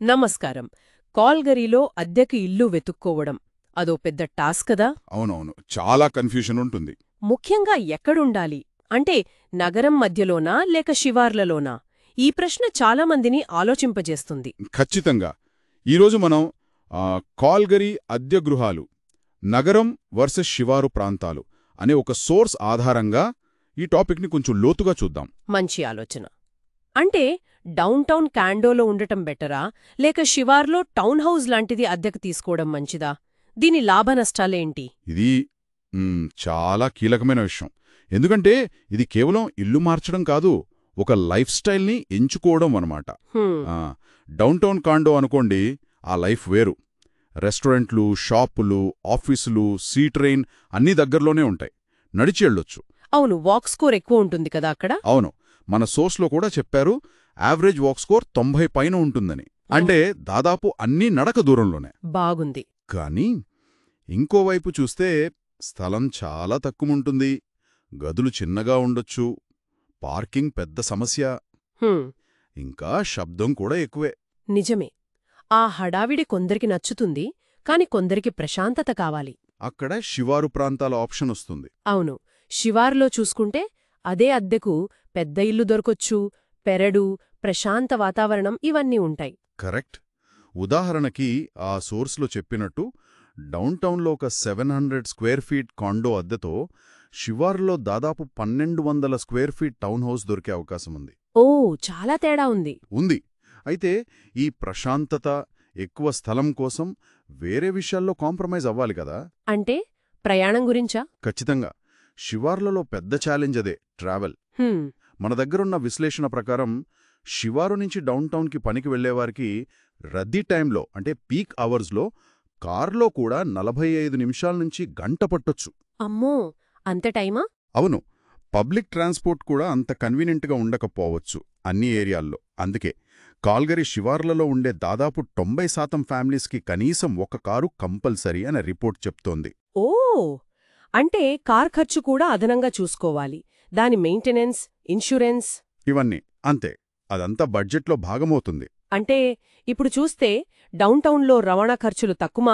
నమస్కారం. కాల్గరీలో అద్దెకి ఇల్లు వెతుక్కోవడం అదో పెద్ద టాస్క్ కదా. అవునవును, చాలా కన్ఫ్యూషన్ ఉంటుంది. ముఖ్యంగా ఎక్కడుండాలి అంటే నగరం మధ్యలోనా లేక శివార్లలోనా? ఈ ప్రశ్న చాలామందిని ఆలోచింపజేస్తుంది. ఖచ్చితంగా. ఈరోజు మనం కాల్గరీ అద్దె గృహాలు నగరం వర్సెస్ శివారు ప్రాంతాలు అనే ఒక సోర్స్ ఆధారంగా ఈ టాపిక్ని కొంచెం లోతుగా చూద్దాం. మంచి ఆలోచన. అంటే డౌన్టౌన్ కాండోలో ఉండటం బెటరా లేక శివార్లో టౌన్ హౌస్ లాంటిది అద్దెకు తీసుకోవడం మంచిదా? దీని లాభనష్టాలేంటి? ఇది చాలా కీలకమైన విషయం. ఎందుకంటే ఇది కేవలం ఇల్లు మార్చడం కాదు, ఒక లైఫ్ స్టైల్ని ఎంచుకోవడం అన్నమాట. డౌన్టౌన్ కాండో అనుకోండి, ఆ లైఫ్ వేరు. రెస్టారెంట్లు, షాపులు, ఆఫీసులు, సీ ట్రైన్ అన్నీ దగ్గరలోనే ఉంటాయి. నడిచి వెళ్ళొచ్చు. అవును, వాక్ స్కోర్ ఎక్కువ ఉంటుంది కదా అక్కడ. అవును, మన సోర్స్లో కూడా చెప్పారు, యావరేజ్ వాక్ స్కోర్ 90 పైన ఉంటుందని. అంటే దాదాపు అన్నీ నడక దూరంలోనే. బాగుంది. కానీ ఇంకోవైపు చూస్తే స్థలం చాలా తక్కువుంటుంది, గదులు చిన్నగా ఉండొచ్చు, పార్కింగ్ పెద్ద సమస్య, హ్మ్, ఇంకా శబ్దం కూడా ఎక్కువే. నిజమే. ఆ హడావిడి కొందరికి నచ్చుతుంది, కాని కొందరికి ప్రశాంతత కావాలి. అక్కడ శివారు ప్రాంతాల ఆప్షన్ వస్తుంది. అవును, శివార్లో చూసుకుంటే అదే అద్దెకు పెద్ద ఇల్లు దొరకొచ్చు, పెరడు, ప్రశాంత వాతావరణం ఇవన్నీ ఉంటాయి. కరెక్ట్. ఉదాహరణకి ఆ సోర్స్లో చెప్పినట్టు డౌన్టౌన్లో ఒక 700 స్క్వేర్ ఫీట్ కాండో అద్దెతో శివారులో దాదాపు 1200 స్క్వేర్ ఫీట్ టౌన్ హౌస్ దొరికే అవకాశం ఉంది. ఓ, చాలా తేడా ఉంది. ఉంది. అయితే ఈ ప్రశాంతత, ఎక్కువ స్థలం కోసం వేరే విషయాల్లో కాంప్రమైజ్ అవ్వాలి కదా. అంటే ప్రయాణం గురించా? ఖచ్చితంగా. శివార్లలో పెద్ద ఛాలెంజ్ అదే, ట్రావెల్. హ్మ్, మన దగ్గరున్న విశ్లేషణ ప్రకారం శివారు నుంచి డౌన్టౌన్కి పనికి వెళ్లేవారికి రద్దీ టైంలో అంటే పీక్ అవర్స్లో కార్లో కూడా 45 నిమిషాల నుంచి గంట పట్టొచ్చు. అమ్మో, అంత టైమా? అవును, పబ్లిక్ ట్రాన్స్పోర్ట్ కూడా అంత కన్వీనియంట్గా ఉండకపోవచ్చు అన్ని ఏరియాల్లో. అందుకే కాల్గరీ శివార్లలో ఉండే దాదాపు 90% ఫ్యామిలీస్కి కనీసం ఒక కారు కంపల్సరీ అనే రిపోర్ట్ చెప్తోంది. ఓ, అంటే కార్ ఖర్చు కూడా అదనంగా చూసుకోవాలి. దాని మెయింటెనెన్స్, ఇన్సూరెన్స్ ఇవన్నీ అంతే, అదంతా బడ్జెట్లో భాగమవుతుంది. అంటే ఇప్పుడు చూస్తే డౌన్టౌన్లో రవాణా ఖర్చులు తక్కువ,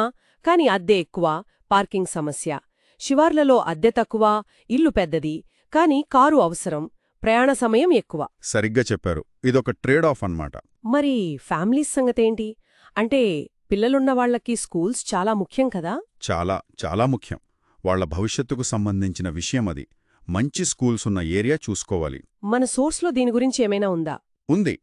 కాని అద్దె ఎక్కువ, పార్కింగ్ సమస్య. శివార్లలో అద్దె తక్కువ, ఇల్లు పెద్దది, కాని కారు అవసరం, ప్రయాణ సమయం ఎక్కువ. సరిగ్గా చెప్పారు. ఇదొక ట్రేడ్ ఆఫ్ అన్నమాట. మరి ఫ్యామిలీస్ సంగతేంటి? అంటే పిల్లలున్న వాళ్లకి స్కూల్స్ చాలా ముఖ్యం కదా. చాలా చాలా ముఖ్యం. వాళ్ల భవిష్యత్తుకు సంబంధించిన విషయం అది. మంచి స్కూల్స్ ఉన్న ఏరియా చూసుకోవాలి. మన సోర్స్లో దీని గురించి ఏమైనా ఉందా? ఉంది.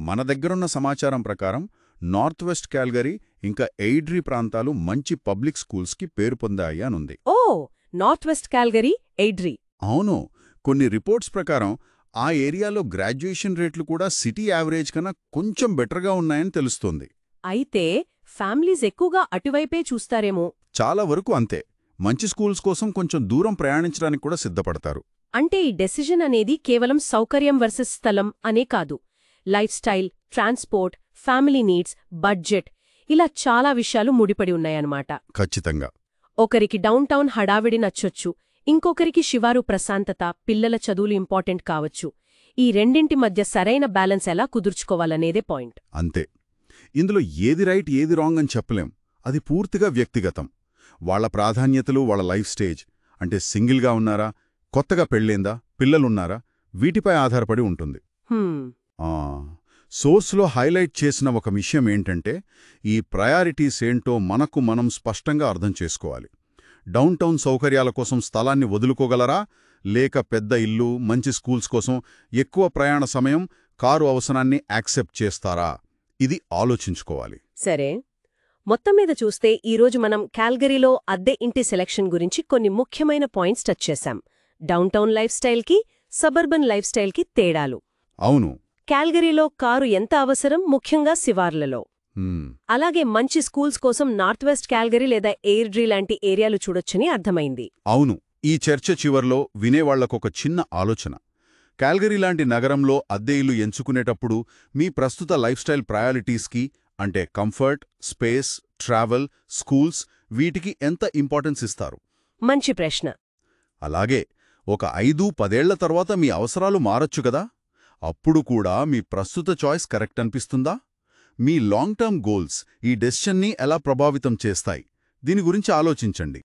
మన దగ్గరున్న సమాచారం ప్రకారం నార్త్ వెస్ట్ కాల్గరీ ఇంకా ఎయిడ్రీ ప్రాంతాలు మంచి పబ్లిక్ స్కూల్స్కి పేరు పొందాయి అనుంది. ఓ, నార్త్ వెస్ట్ కాల్గరీ, ఎయిడ్రీ. అవును, కొన్ని రిపోర్ట్స్ ప్రకారం ఆ ఏరియాలో గ్రాడ్యుయేషన్ రేట్లు కూడా సిటీ యావరేజ్ కన్నా కొంచెం బెటర్గా ఉన్నాయని తెలుస్తోంది. అయితే ఫ్యామిలీస్ ఎక్కువగా అటువైపే చూస్తారేమో. చాలా వరకు అంతే. మంచి స్కూల్స్ కోసం కొంచెం దూరం ప్రయాణించడానికి కూడా సిద్ధపడతారు. అంటే ఈ డెసిజన్ అనేది కేవలం సౌకర్యం వర్సెస్ స్థలం అనే కాదు. Life style, transport, family needs, budget, ఇలా చాలా విషయాలు ముడిపడి ఉన్నాయన్నమాట. ఖచ్చితంగా. ఒకరికి డౌన్టౌన్ హడావిడి నచ్చొచ్చు, ఇంకొకరికి శివారు ప్రశాంతత, పిల్లల చదువులు ఇంపార్టెంట్ కావచ్చు. ఈ రెండింటి మధ్య సరైన బ్యాలెన్స్ ఎలా కుదుర్చుకోవాలనేదే పాయింట్. అంతే. ఇందులో ఏది రైట్ ఏది రాంగ్ అని చెప్పలేం. అది పూర్తిగా వ్యక్తిగతం. వాళ్ల ప్రాధాన్యతలు, వాళ్ల లైఫ్ స్టేజ్, అంటే సింగిల్గా ఉన్నారా, కొత్తగా పెళ్ళేందా, పిల్లలున్నారా, వీటిపై ఆధారపడి ఉంటుంది. సోర్స్లో హైలైట్ చేసిన ఒక విషయం ఏంటంటే, ఈ ప్రయారిటీస్ ఏంటో మనకు మనం స్పష్టంగా అర్థం చేసుకోవాలి. డౌన్టౌన్ సౌకర్యాల కోసం స్థలాన్ని వదులుకోగలరా, లేక పెద్ద ఇల్లు, మంచి స్కూల్స్ కోసం ఎక్కువ ప్రయాణ సమయం, కారు అవసరాన్ని యాక్సెప్ట్ చేస్తారా, ఇది ఆలోచించుకోవాలి. సరే, మొత్తం మీద చూస్తే ఈరోజు మనం కాల్గరీలో అద్దె ఇంటి సెలక్షన్ గురించి కొన్ని ముఖ్యమైన పాయింట్స్ టచ్ చేశాం. డౌన్టౌన్ లైఫ్ స్టైల్కి, సబర్బన్ లైఫ్ స్టైల్కి తేడాలు. అవును. కాల్గరీలో కారు ఎంత అవసరం, ముఖ్యంగా శివార్లలో. అలాగే మంచి స్కూల్స్ కోసం నార్త్ వెస్ట్ కాల్గరీ లేదా ఎయిర్డ్రీ లాంటి ఏరియాలు చూడొచ్చని అర్థమైంది. అవును. ఈ చర్చ చివర్లో వినేవాళ్లకొక చిన్న ఆలోచన. కాల్గరీ లాంటి నగరంలో అద్దె ఇల్లు ఎంచుకునేటప్పుడు మీ ప్రస్తుత లైఫ్ స్టైల్ ప్రయారిటీస్కి, అంటే కంఫర్ట్, స్పేస్, ట్రావెల్, స్కూల్స్, వీటికి ఎంత ఇంపార్టెన్స్ ఇస్తారు? మంచి ప్రశ్న. అలాగే ఒక 5-10 ఏళ్ల తర్వాత మీ అవసరాలు మారొచ్చు కదా. అప్పుడు కూడా మీ ప్రస్తుత చాయిస్ కరెక్ట్ అనిపిస్తుందా? మీ లాంగ్ టర్మ్ గోల్స్ ఈ డెసిషన్ని ఎలా ప్రభావితం చేస్తాయి దీని గురించి ఆలోచించండి.